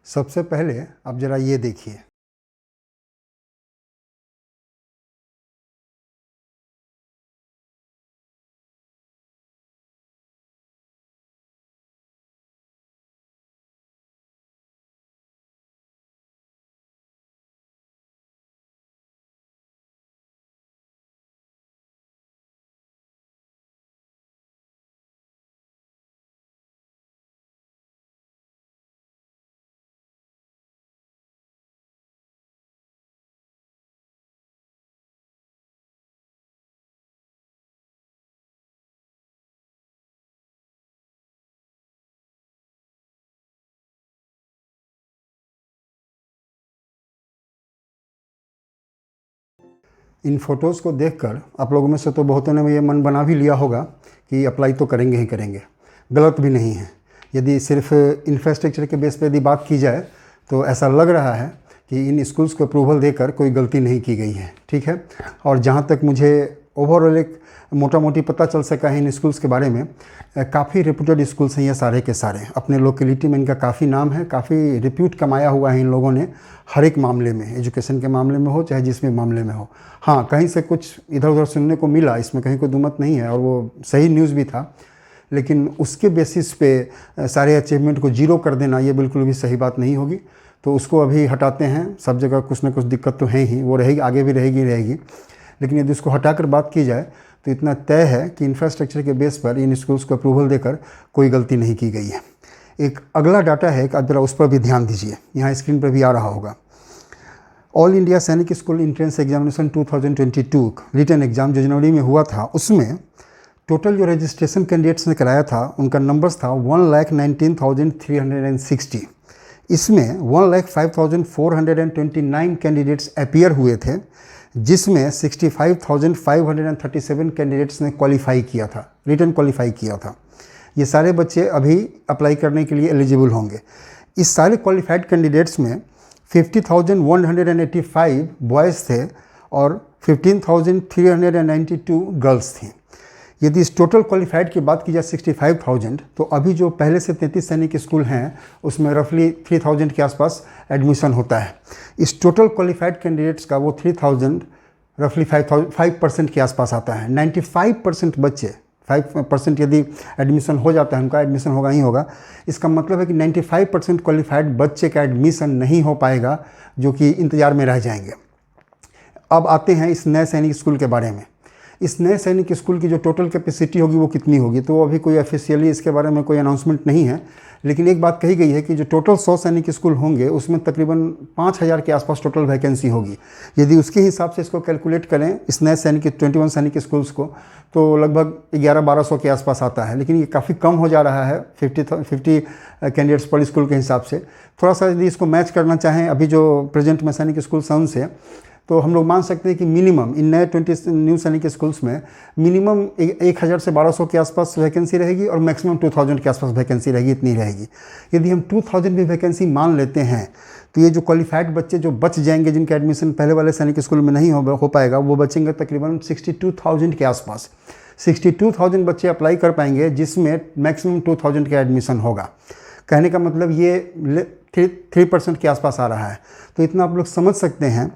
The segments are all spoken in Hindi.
सबसे पहले आप ज़रा ये देखिए, इन फ़ोटोज़ को देखकर आप लोगों में से तो बहुतों ने ये मन बना भी लिया होगा कि अप्लाई तो करेंगे ही करेंगे। गलत भी नहीं है। यदि सिर्फ इंफ्रास्ट्रक्चर के बेस पे यदि बात की जाए तो ऐसा लग रहा है कि इन स्कूल्स को अप्रूवल देकर कोई गलती नहीं की गई है, ठीक है। और जहाँ तक मुझे ओवरऑल एक मोटा मोटी पता चल सका है इन स्कूल्स के बारे में, काफ़ी रेप्यूटेड स्कूल्स हैं ये सारे के सारे। अपने लोकेलिटी में इनका काफ़ी नाम है, काफ़ी रिप्यूट कमाया हुआ है इन लोगों ने हर एक मामले में, एजुकेशन के मामले में हो चाहे जिस भी मामले में हो। हाँ, कहीं से कुछ इधर उधर सुनने को मिला, इसमें कहीं कोई दुमत नहीं है और वो सही न्यूज़ भी था, लेकिन उसके बेसिस पे सारे अचीवमेंट को जीरो कर देना ये बिल्कुल भी सही बात नहीं होगी। तो उसको अभी हटाते हैं। सब जगह कुछ ना कुछ दिक्कत तो है ही, वो रहेगी, आगे भी रहेगी। लेकिन यदि उसको हटाकर बात की जाए तो इतना तय है कि इंफ्रास्ट्रक्चर के बेस पर इन स्कूल्स को अप्रूवल देकर कोई गलती नहीं की गई है। एक अगला डाटा है, आप जरा उस पर भी ध्यान दीजिए, यहाँ स्क्रीन पर भी आ रहा होगा। All India Sainik school entrance examination 2022 written exam जो जनवरी में हुआ था, उसमें टोटल जो रजिस्ट्रेशन कैंडिडेट्स ने कराया था उनका नंबर्स था 1,19,360। इसमें 1,05,429 कैंडिडेट्स अपीयर हुए थे, जिसमें 65,537 कैंडिडेट्स ने क्वालिफाई किया था, रिटन क्वालिफाई किया था। ये सारे बच्चे अभी अप्लाई करने के लिए एलिजिबल होंगे। इस सारे क्वालिफाइड कैंडिडेट्स में 50,185 बॉयज़ थे और 15,392 गर्ल्स थीं। यदि इस टोटल क्वालिफाइड की बात की जाए 65,000, तो अभी जो पहले से 33 सैनिक स्कूल हैं उसमें रफली 3,000 के आसपास एडमिशन होता है। इस टोटल क्वालिफाइड कैंडिडेट्स का वो 3,000 रफली 5% के आसपास आता है। 95% बच्चे, 5% यदि एडमिशन हो जाता है, उनका एडमिशन होगा ही होगा। इसका मतलब है कि 95% क्वालिफाइड बच्चे का एडमिशन नहीं हो पाएगा, जो कि इंतज़ार में रह जाएंगे। अब आते हैं इस नए सैनिक स्कूल के बारे में। इस नए सैनिक स्कूल की जो टोटल कैपेसिटी होगी वो कितनी होगी, तो अभी कोई ऑफिशियली इसके बारे में कोई अनाउंसमेंट नहीं है। लेकिन एक बात कही गई है कि जो टोटल 100 सैनिक स्कूल होंगे उसमें तकरीबन 5,000 के आसपास टोटल वैकेंसी होगी। यदि उसके हिसाब से इसको कैलकुलेट करें, इस नए सैनिक 21 सैनिक स्कूल्स को, तो लगभग 1100-1200 के आसपास आता है। लेकिन ये काफ़ी कम हो जा रहा है 50 कैंडिडेट्स पर स्कूल के हिसाब से। थोड़ा सा यदि इसको मैच करना चाहें अभी जो प्रेजेंट में सैनिक स्कूल सन से, तो हम लोग मान सकते हैं कि मिनिमम इन नए 20 न्यू सैनिक स्कूल्स में मिनिमम 1,000 से 1,200 के आसपास वैकेंसी रहेगी और मैक्सिमम 2,000 के आसपास वैकेंसी रहेगी, इतनी रहेगी। यदि हम 2,000 भी वैकेंसी मान लेते हैं तो ये जो क्वालिफाइड बच्चे जो बच जाएंगे, जिनका एडमिशन पहले वाले सैनिक स्कूल में नहीं हो पाएगा, वो बचेंगे तकरीबन 62,000 के आसपास। 62,000 बच्चे अप्लाई कर पाएंगे, जिसमें मैक्सिमम 2,000 का एडमिशन होगा। कहने का मतलब ये 3% के आसपास आ रहा है। तो इतना आप लोग समझ सकते हैं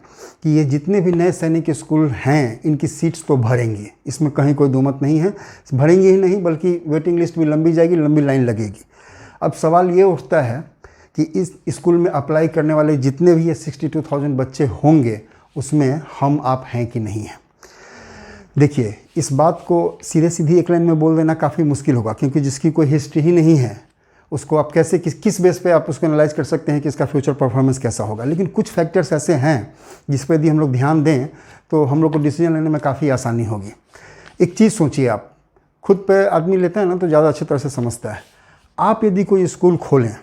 कि ये जितने भी नए सैनिक स्कूल हैं, इनकी सीट्स तो भरेंगी, इसमें कहीं कोई दुमत नहीं है। भरेंगी ही नहीं बल्कि वेटिंग लिस्ट भी लंबी जाएगी, लंबी लाइन लगेगी। अब सवाल ये उठता है कि इस स्कूल में अप्लाई करने वाले जितने भी ये 62,000 बच्चे होंगे, उसमें हम आप हैं कि नहीं हैं। देखिए, इस बात को सीधे सीधी एक लाइन में बोल देना काफ़ी मुश्किल होगा, क्योंकि जिसकी कोई हिस्ट्री ही नहीं है उसको आप कैसे किस बेस पे आप उसको एनालाइज कर सकते हैं कि इसका फ्यूचर परफॉर्मेंस कैसा होगा। लेकिन कुछ फैक्टर्स ऐसे हैं जिस पर यदि हम लोग ध्यान दें तो हम लोग को डिसीजन लेने में काफ़ी आसानी होगी। एक चीज़ सोचिए, आप खुद पे आदमी लेता है ना तो ज़्यादा अच्छी तरह से समझता है। आप यदि कोई स्कूल खोलें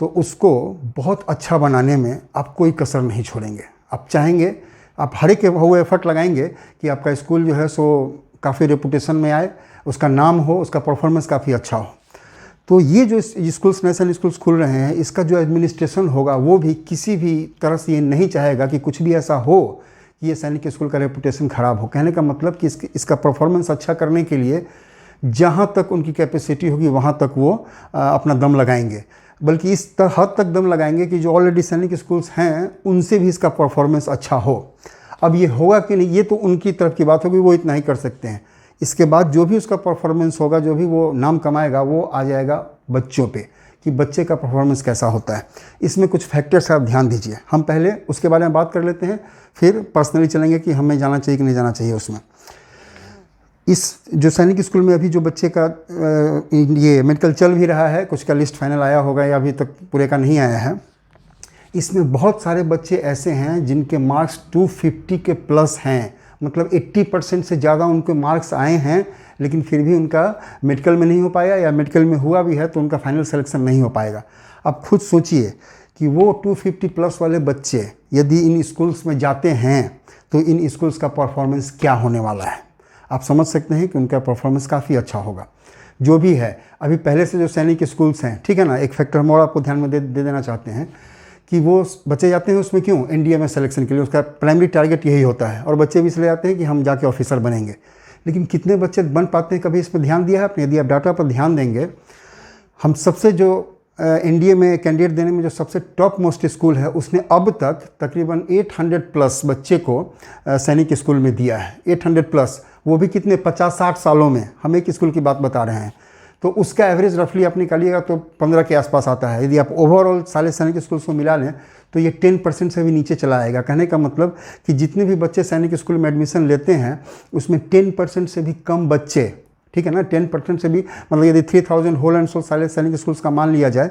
तो उसको बहुत अच्छा बनाने में आप कोई कसर नहीं छोड़ेंगे। आप चाहेंगे, आप हर एक वो एफर्ट लगाएंगे कि आपका स्कूल जो है सो काफ़ी रेपुटेशन में आए, उसका नाम हो, उसका परफॉर्मेंस काफ़ी अच्छा हो। तो ये जो स्कूल्स, नए सैनिक स्कूल्स खुल रहे हैं, इसका जो एडमिनिस्ट्रेशन होगा वो भी किसी भी तरह से ये नहीं चाहेगा कि कुछ भी ऐसा हो कि ये सैनिक स्कूल का रेपुटेशन ख़राब हो। कहने का मतलब कि इसका परफॉर्मेंस अच्छा करने के लिए जहाँ तक उनकी कैपेसिटी होगी वहाँ तक वो अपना दम लगाएंगे। बल्कि इस हद तक दम लगाएंगे कि जो ऑलरेडी सैनिक स्कूल्स हैं उनसे भी इसका परफॉर्मेंस अच्छा हो। अब ये होगा कि नहीं, ये तो उनकी तरफ की बात होगी, वो इतना ही कर सकते हैं। इसके बाद जो भी उसका परफॉर्मेंस होगा, जो भी वो नाम कमाएगा, वो आ जाएगा बच्चों पे कि बच्चे का परफॉर्मेंस कैसा होता है। इसमें कुछ फैक्टर्स आप ध्यान दीजिए। हम पहले उसके बारे में बात कर लेते हैं, फिर पर्सनली चलेंगे कि हमें जाना चाहिए कि नहीं जाना चाहिए उसमें। इस जो सैनिक स्कूल में अभी जो बच्चे का ये मेडिकल चल भी रहा है, कुछ का लिस्ट फाइनल आया होगा या अभी तक पूरे का नहीं आया है, इसमें बहुत सारे बच्चे ऐसे हैं जिनके मार्क्स 250 के प्लस हैं, मतलब 80% से ज़्यादा उनके मार्क्स आए हैं, लेकिन फिर भी उनका मेडिकल में नहीं हो पाया, या मेडिकल में हुआ भी है तो उनका फाइनल सिलेक्शन नहीं हो पाएगा। अब खुद सोचिए कि वो 250 प्लस वाले बच्चे यदि इन स्कूल्स में जाते हैं तो इन स्कूल्स का परफॉर्मेंस क्या होने वाला है। आप समझ सकते हैं कि उनका परफॉर्मेंस काफ़ी अच्छा होगा। जो भी है, अभी पहले से जो सैनिक स्कूल्स हैं, ठीक है ना, एक फैक्टर हम और आपको ध्यान में दे देना चाहते हैं कि वो बच्चे जाते हैं उसमें क्यों, एनडीए में सिलेक्शन के लिए, उसका प्राइमरी टारगेट यही होता है। और बच्चे भी इसलिए आते हैं कि हम जाके ऑफिसर बनेंगे। लेकिन कितने बच्चे बन पाते हैं, कभी इस पर ध्यान दिया है आपने? यदि आप डाटा पर ध्यान देंगे, हम सबसे जो एनडीए में कैंडिडेट देने में जो सबसे टॉप मोस्ट स्कूल है, उसने अब तक तकरीबन 800 प्लस बच्चे को सैनिक स्कूल में दिया है। 800 प्लस, वो भी कितने, 50-60 सालों में। हम एक स्कूल की बात बता रहे हैं, तो उसका एवरेज रफली आप निकालिएगा तो 15 के आसपास आता है। यदि आप ओवरऑल सारे सैनिक स्कूल्स को मिला लें तो ये 10% से भी नीचे चला आएगा। कहने का मतलब कि जितने भी बच्चे सैनिक स्कूल में एडमिशन लेते हैं उसमें 10% से भी कम बच्चे, ठीक है ना, 10% से भी, मतलब यदि 3000 होल एंड सोल सारे सैनिक स्कूल्स का मान लिया जाए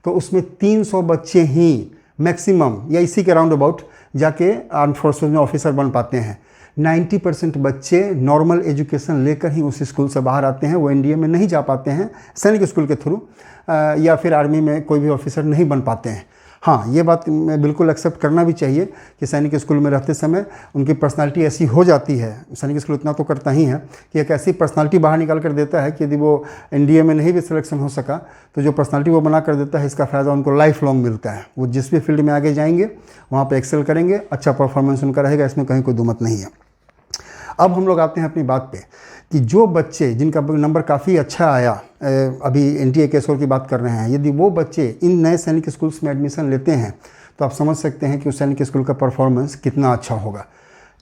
तो उसमें 300 बच्चे ही मैक्सिमम या इसी के राउंड अबाउट जाके आर्म फोर्सेज में ऑफिसर बन पाते हैं। 90% बच्चे नॉर्मल एजुकेशन लेकर ही उस स्कूल से बाहर आते हैं, वो एनडीए में नहीं जा पाते हैं सैनिक स्कूल के थ्रू, या फिर आर्मी में कोई भी ऑफिसर नहीं बन पाते हैं। हाँ, ये बात मैं बिल्कुल एक्सेप्ट करना भी चाहिए कि सैनिक स्कूल में रहते समय उनकी पर्सनालिटी ऐसी हो जाती है, सैनिक स्कूल इतना तो करता ही है कि एक ऐसी पर्सनालिटी बाहर निकाल कर देता है कि यदि वो एनडीए में नहीं भी सिलेक्शन हो सका तो जो पर्सनालिटी वो बना कर देता है, इसका फ़ायदा उनको लाइफ लॉन्ग मिलता है। वो जिस भी फील्ड में आगे जाएंगे वहाँ पर एक्सेल करेंगे, अच्छा परफॉर्मेंस उनका रहेगा, इसमें कहीं कोई दुमत नहीं है। अब हम लोग आते हैं अपनी बात पे कि जो बच्चे जिनका नंबर काफ़ी अच्छा आया, अभी एनटीए केसोर की बात कर रहे हैं, यदि वो बच्चे इन नए सैनिक स्कूल्स में एडमिशन लेते हैं तो आप समझ सकते हैं कि उस सैनिक स्कूल का परफॉर्मेंस कितना अच्छा होगा।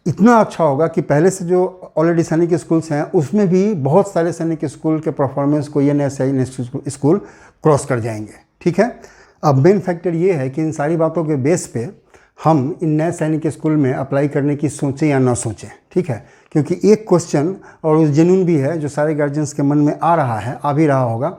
इतना अच्छा होगा कि पहले से जो ऑलरेडी सैनिक स्कूल्स हैं उसमें भी बहुत सारे सैनिक स्कूल के परफॉर्मेंस को ये नए सैनिक स्कूल क्रॉस कर जाएंगे, ठीक है। अब मेन फैक्टर ये है कि इन सारी बातों के बेस पे हम इन नए सैनिक स्कूल में अप्लाई करने की सोचें या ना सोचें, ठीक है। क्योंकि एक क्वेश्चन, और उस जेन्युइन भी है, जो सारे गार्जियंस के मन में आ रहा है, आ भी रहा होगा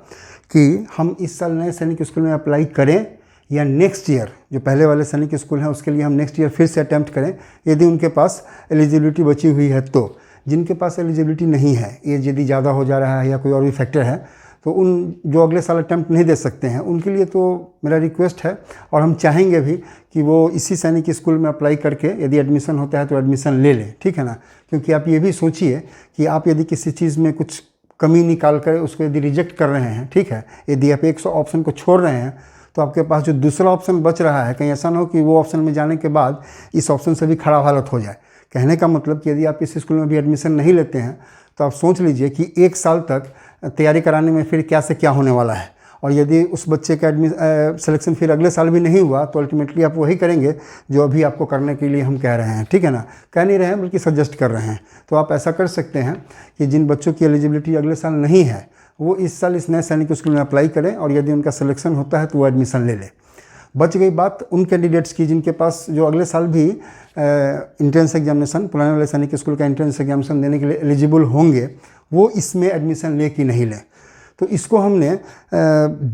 कि हम इस साल नए सैनिक स्कूल में अप्लाई करें या नेक्स्ट ईयर जो पहले वाले सैनिक स्कूल हैं उसके लिए हम नेक्स्ट ईयर फिर से अटैम्प्ट करें, यदि उनके पास एलिजिबिलिटी बची हुई है तो। जिनके पास एलिजिबिलिटी नहीं है, एज यदि ज़्यादा हो जा रहा है या कोई और भी फैक्टर है, तो उन जो अगले साल अटैम्प्ट नहीं दे सकते हैं, उनके लिए तो मेरा रिक्वेस्ट है, और हम चाहेंगे भी कि वो इसी सैनिक स्कूल में अप्लाई करके यदि एडमिशन होता है तो एडमिशन ले लें, ठीक है ना। क्योंकि आप ये भी सोचिए कि आप यदि किसी चीज़ में कुछ कमी निकाल कर उसको यदि रिजेक्ट कर रहे हैं, ठीक है, यदि आप एक ऑप्शन को छोड़ रहे हैं तो आपके पास जो दूसरा ऑप्शन बच रहा है, कहीं ऐसा ना हो कि वो ऑप्शन में जाने के बाद इस ऑप्शन से भी खराब हालत हो जाए। कहने का मतलब कि यदि आप इस स्कूल में भी एडमिशन नहीं लेते हैं तो आप सोच लीजिए कि एक साल तक तैयारी कराने में फिर क्या से क्या होने वाला है। और यदि उस बच्चे का सिलेक्शन फिर अगले साल भी नहीं हुआ तो अल्टीमेटली आप वही करेंगे जो अभी आपको करने के लिए हम कह रहे हैं, ठीक है ना। कह नहीं रहे हैं बल्कि सजेस्ट कर रहे हैं। तो आप ऐसा कर सकते हैं कि जिन बच्चों की एलिजिबिलिटी अगले साल नहीं है वो इस साल इस नए सैनिक स्कूल में अप्लाई करें, और यदि उनका सिलेक्शन होता है तो वो एडमिशन ले लें। बच गई बात उन कैंडिडेट्स की जिनके पास जो अगले साल भी इंट्रेंस एग्जामिनेशन, पुराने वाले सैनिक स्कूल का इंट्रेंस एग्जामिनेशन देने के लिए एलिजिबल होंगे, वो इसमें एडमिशन ले कि नहीं लें। तो इसको हमने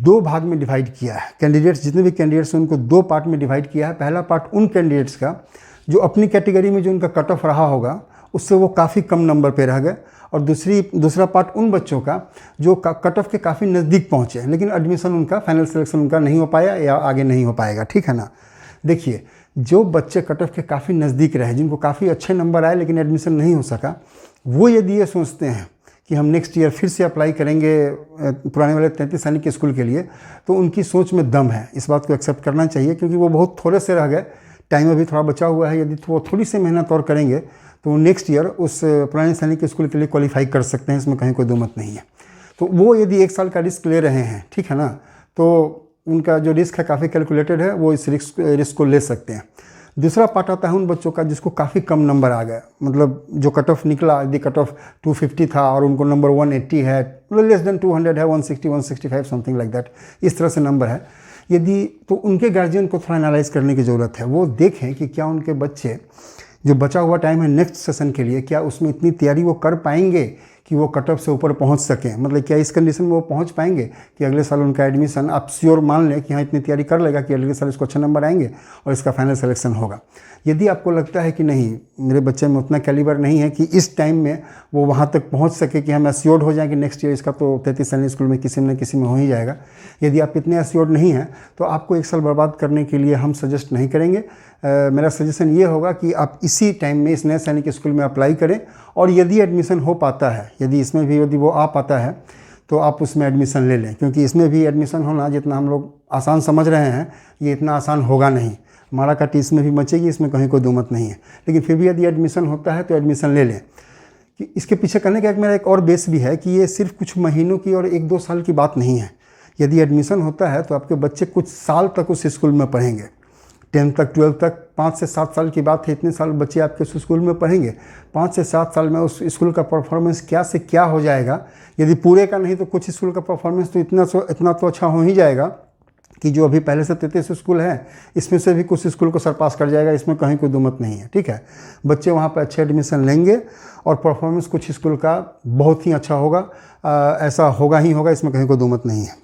दो भाग में डिवाइड किया है। कैंडिडेट्स, जितने भी कैंडिडेट्स हैं उनको दो पार्ट में डिवाइड किया है। पहला पार्ट उन कैंडिडेट्स का जो अपनी कैटेगरी में जो उनका कट ऑफ रहा होगा उससे वो काफ़ी कम नंबर पे रह गए, और दूसरा पार्ट उन बच्चों का जो कट ऑफ के काफ़ी नज़दीक पहुँचे लेकिन एडमिशन उनका, फाइनल सिलेक्शन उनका नहीं हो पाया या आगे नहीं हो पाएगा, ठीक है ना। देखिए, जो बच्चे कट ऑफ के काफ़ी नज़दीक रहे, जिनको काफ़ी अच्छे नंबर आए लेकिन एडमिशन नहीं हो सका, वो यदि ये सोचते हैं कि हम नेक्स्ट ईयर फिर से अप्लाई करेंगे पुराने वाले 33 सैनिक के स्कूल के लिए, तो उनकी सोच में दम है। इस बात को एक्सेप्ट करना चाहिए, क्योंकि वो बहुत थोड़े से रह गए, टाइम अभी थोड़ा बचा हुआ है। यदि वो थोड़ी सी मेहनत और करेंगे तो नेक्स्ट ईयर उस पुराने सैनिक स्कूल के लिए क्वालिफाई कर सकते हैं, इसमें कहीं कोई दो मत नहीं है। तो वो यदि एक साल का रिस्क ले रहे हैं, ठीक है ना, तो उनका जो रिस्क है काफ़ी कैलकुलेटेड है, वो इस रिस्क को ले सकते हैं। दूसरा पार्ट आता है उन बच्चों का जिसको काफ़ी कम नंबर आ गया, मतलब जो कट ऑफ निकला, यदि कट ऑफ 250 था और उनको नंबर 180 है, मतलब लेस देन 200 है, 160, 165 समथिंग लाइक दैट, इस तरह से नंबर है यदि, तो उनके गार्जियन को थोड़ा एनालाइज करने की ज़रूरत है। वो देखें कि क्या उनके बच्चे जो बचा हुआ टाइम है नेक्स्ट सेशन के लिए, क्या उसमें इतनी तैयारी वो कर पाएंगे कि वो कट ऑफ से ऊपर पहुंच सकें। मतलब क्या इस कंडीशन में वो पहुंच पाएंगे कि अगले साल उनका एडमिशन, आप श्योर मान लें कि हाँ इतनी तैयारी कर लेगा कि अगले साल इसको अच्छे नंबर आएंगे और इसका फाइनल सिलेक्शन होगा। यदि आपको लगता है कि नहीं मेरे बच्चे में उतना कैलिबर नहीं है कि इस टाइम में वो वहाँ तक पहुँच सके कि हम एश्योर्ड हो जाएं कि नेक्स्ट ईयर इसका तो 33 सैनिक स्कूल में किसी न किसी में हो ही जाएगा, यदि आप इतने एश्योर्ड नहीं हैं तो आपको एक साल बर्बाद करने के लिए हम सजेस्ट नहीं करेंगे। मेरा सजेशन ये होगा कि आप इसी टाइम में इस नए सैनिक स्कूल में अप्लाई करें, और यदि एडमिशन हो पाता है, यदि इसमें भी यदि वो आ पाता है तो आप उसमें एडमिशन ले लें, क्योंकि इसमें भी एडमिशन होना जितना हम लोग आसान समझ रहे हैं ये इतना आसान होगा नहीं। मारा काटी इसमें भी मचेगी, इसमें कहीं कोई दुमत नहीं है, लेकिन फिर भी यदि एडमिशन होता है तो एडमिशन ले लें। कि इसके पीछे करने का मेरा एक और बेस भी है कि ये सिर्फ कुछ महीनों की और 1-2 साल की बात नहीं है। यदि एडमिशन होता है तो आपके बच्चे कुछ साल तक उस स्कूल में पढ़ेंगे, 10th तक 12th तक, 5 से 7 साल की बात है, इतने साल बच्चे आपके उस स्कूल में पढ़ेंगे। 5 से 7 साल में उस स्कूल का परफॉर्मेंस क्या से क्या हो जाएगा, यदि पूरे का नहीं तो कुछ स्कूल का परफॉर्मेंस तो इतना तो अच्छा हो ही जाएगा कि जो अभी पहले से 33 स्कूल हैं इसमें से भी कुछ स्कूल को सरपास कर जाएगा, इसमें कहीं कोई दुमत नहीं है। ठीक है, बच्चे वहाँ पर अच्छे एडमिशन लेंगे और परफॉर्मेंस कुछ स्कूल का बहुत ही अच्छा होगा, ऐसा होगा ही होगा, इसमें कहीं कोई दुमत नहीं है।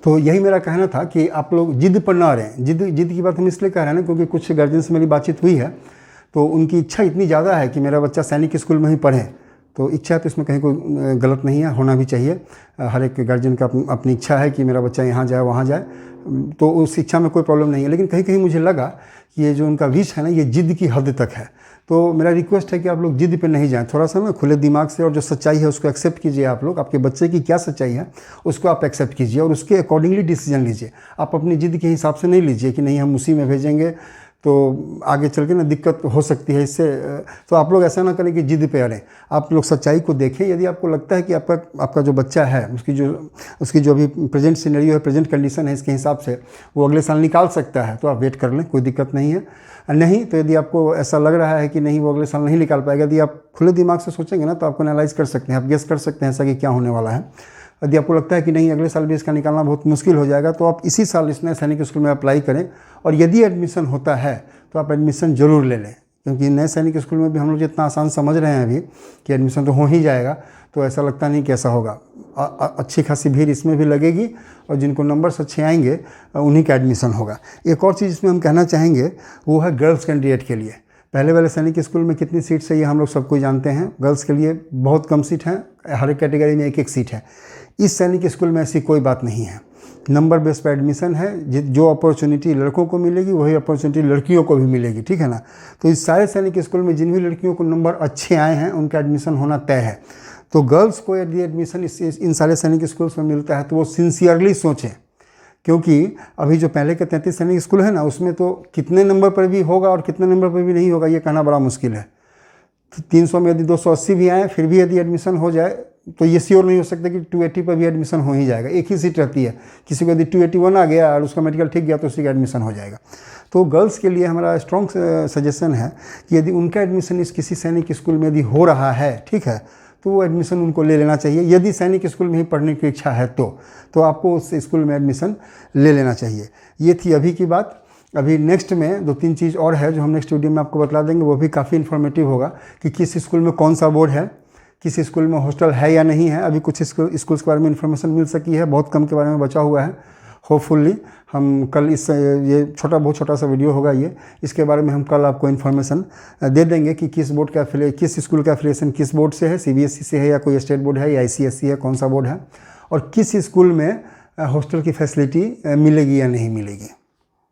तो यही मेरा कहना था कि आप लोग जिद पर ना रहें। जिद की बात हम इसलिए कह रहे हैं ना क्योंकि कुछ गार्जियन से मेरी बातचीत हुई है तो उनकी इच्छा इतनी ज़्यादा है कि मेरा बच्चा सैनिक स्कूल में ही पढ़े। तो इच्छा है तो इसमें कहीं कोई गलत नहीं है, होना भी चाहिए। हर एक गार्जियन का अपनी इच्छा है कि मेरा बच्चा यहाँ जाए वहाँ जाए, तो उस इच्छा में कोई प्रॉब्लम नहीं है। लेकिन कहीं कहीं मुझे लगा कि ये जो उनका विश है ना ये जिद की हद तक है। तो मेरा रिक्वेस्ट है कि आप लोग जिद पे नहीं जाएं, थोड़ा सा ना खुले दिमाग से, और जो सच्चाई है उसको एक्सेप्ट कीजिए। आप लोग आपके बच्चे की क्या सच्चाई है उसको आप एक्सेप्ट कीजिए और उसके अकॉर्डिंगली डिसीजन लीजिए। आप अपनी जिद के हिसाब से नहीं लीजिए कि नहीं हम उसी में भेजेंगे तो आगे चल के ना दिक्कत हो सकती है इससे। तो आप लोग ऐसा ना करें कि जिद पे अड़ें, आप लोग सच्चाई को देखें। यदि आपको लगता है कि आपका जो बच्चा है उसकी जो अभी प्रेजेंट सिनेरियो है, प्रेजेंट कंडीशन है, इसके हिसाब से वो अगले साल निकाल सकता है तो आप वेट कर लें, कोई दिक्कत नहीं है। नहीं तो यदि आपको ऐसा लग रहा है कि नहीं वो अगले साल नहीं निकाल पाएगा, यदि आप खुले दिमाग से सोचेंगे ना तो आपको एनालाइज कर सकते हैं, आप गेस कर सकते हैं ऐसा कि क्या होने वाला है। यदि आपको लगता है कि नहीं अगले साल भी इसका निकालना बहुत मुश्किल हो जाएगा तो आप इसी साल इस नए सैनिक स्कूल में अप्लाई करें, और यदि एडमिशन होता है तो आप एडमिशन ज़रूर ले लें, क्योंकि नए सैनिक स्कूल में भी हम लोग जितना आसान समझ रहे हैं अभी कि एडमिशन तो हो ही जाएगा, तो ऐसा लगता नहीं कि ऐसा होगा। अच्छी खासी भीड़ इसमें भी लगेगी और जिनको नंबर्स अच्छे आएंगे उन्हीं का एडमिशन होगा। एक और चीज़ इसमें हम कहना चाहेंगे वो है गर्ल्स कैंडिडेट के लिए। पहले वाले सैनिक स्कूल में कितनी सीट्स है ये हम लोग सब कोई जानते हैं, गर्ल्स के लिए बहुत कम सीट हैं, हर एक कैटेगरी में 1-1 सीट है। इस सैनिक स्कूल में ऐसी कोई बात नहीं है, नंबर बेस पर एडमिशन है। जो अपॉर्चुनिटी लड़कों को मिलेगी वही अपॉर्चुनिटी लड़कियों को भी मिलेगी, ठीक है ना। तो इस सारे सैनिक स्कूल में जिन भी लड़कियों को नंबर अच्छे आए हैं उनका एडमिशन होना तय है। तो गर्ल्स को यदि एडमिशन इन सारे सैनिक स्कूल्स में मिलता है तो वो सिंसियरली सोचें, क्योंकि अभी जो पहले के 33 सैनिक स्कूल है ना उसमें तो कितने नंबर पर भी होगा और कितने नंबर पर भी नहीं होगा ये कहना बड़ा मुश्किल है। 300 में यदि 280 भी आए फिर भी यदि एडमिशन हो जाए तो ये श्योर नहीं हो सकता कि 280 पर भी एडमिशन हो ही जाएगा। एक ही सीट रहती है, किसी को यदि 281 आ गया और उसका मेडिकल ठीक गया तो उसी का एडमिशन हो जाएगा। तो गर्ल्स के लिए हमारा स्ट्रॉन्ग सजेशन है कि यदि उनका एडमिशन इस किसी सैनिक स्कूल में यदि हो रहा है, ठीक है, तो वो एडमिशन उनको ले लेना चाहिए। यदि सैनिक स्कूल में ही पढ़ने की इच्छा है तो आपको उस स्कूल में एडमिशन ले लेना चाहिए। ये थी अभी की बात। अभी नेक्स्ट में 2-3 चीज़ और है जो हम नेक्स्ट वीडियो में आपको बता देंगे, वो भी काफ़ी इन्फॉर्मेटिव होगा कि किस स्कूल में कौन सा बोर्ड है, किस स्कूल में हॉस्टल है या नहीं है। अभी कुछ स्कूल्स के बारे में इन्फॉर्मेशन मिल सकी है, बहुत कम के बारे में बचा हुआ है। होपफुली हम कल ये बहुत छोटा सा वीडियो होगा ये, इसके बारे में हम कल आपको इन्फॉर्मेशन दे देंगे कि किस स्कूल का एफिलिएशन किस बोर्ड से है, CBSE से है या कोई स्टेट बोर्ड है या ICSE है, कौन सा बोर्ड है, और किस स्कूल में हॉस्टल की फैसिलिटी मिलेगी या नहीं मिलेगी।